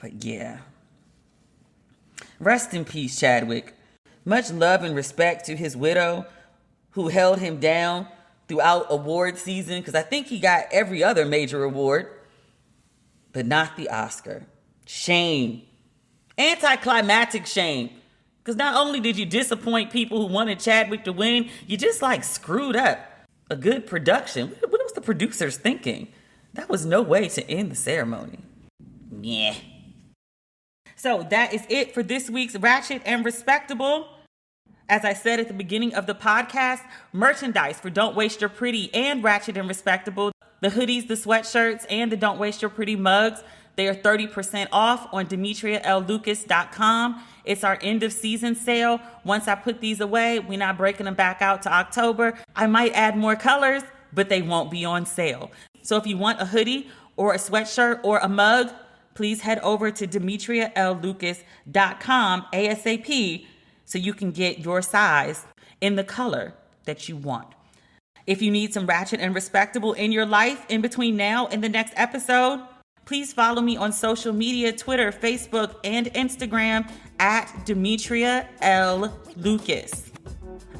S1: But yeah. Rest in peace, Chadwick. Much love and respect to his widow, who held him down throughout award season, because I think he got every other major award, but not the Oscar. Shame. Anticlimactic shame. Because not only did you disappoint people who wanted Chadwick to win, you just screwed up a good production. What was the producers thinking? That was no way to end the ceremony. Yeah. So that is it for this week's Ratchet and Respectable. As I said at the beginning of the podcast, merchandise for Don't Waste Your Pretty and Ratchet and Respectable, the hoodies, the sweatshirts, and the Don't Waste Your Pretty mugs, they are 30% off on demetriallucas.com. It's our end of season sale. Once I put these away, we're not breaking them back out to October. I might add more colors, but they won't be on sale. So if you want a hoodie or a sweatshirt or a mug, please head over to demetriallucas.com ASAP so you can get your size in the color that you want. If you need some Ratchet and Respectable in your life in between now and the next episode, please follow me on social media, Twitter, Facebook, and Instagram at Demetria L. Lucas.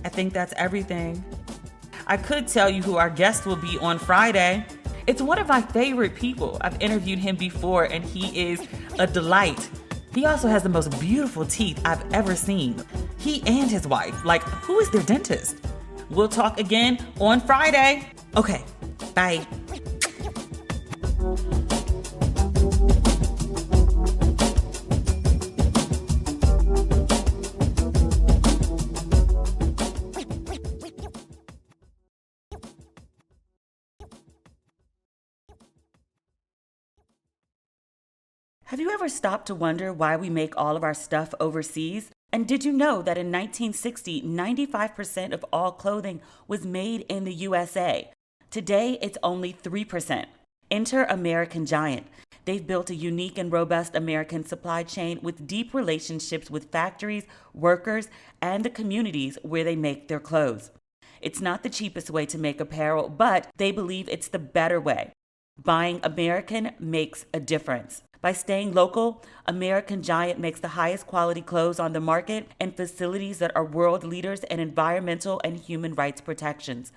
S1: I think that's everything. I could tell you who our guest will be on Friday. It's one of my favorite people. I've interviewed him before and he is a delight. He also has the most beautiful teeth I've ever seen. He and his wife, like, who is their dentist? We'll talk again on Friday. Okay, bye. Have you ever stopped to wonder why we make all of our stuff overseas? And did you know that in 1960, 95% of all clothing was made in the USA? Today, it's only 3%. Enter American Giant. They've built a unique and robust American supply chain with deep relationships with factories, workers, and the communities where they make their clothes. It's not the cheapest way to make apparel, but they believe it's the better way. Buying American makes a difference. By staying local, American Giant makes the highest quality clothes on the market and facilities that are world leaders in environmental and human rights protections.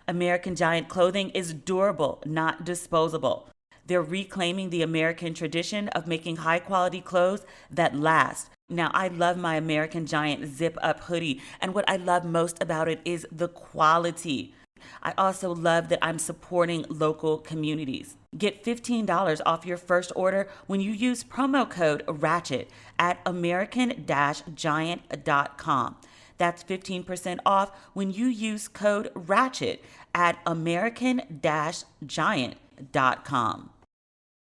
S1: American Giant clothing is durable, not disposable. They're reclaiming the American tradition of making high quality clothes that last. Now, I love my American Giant zip-up hoodie, and what I love most about it is the quality. I also love that I'm supporting local communities. Get $15 off your first order when you use promo code RATCHET at american-giant.com. That's 15% off when you use code RATCHET at american-giant.com.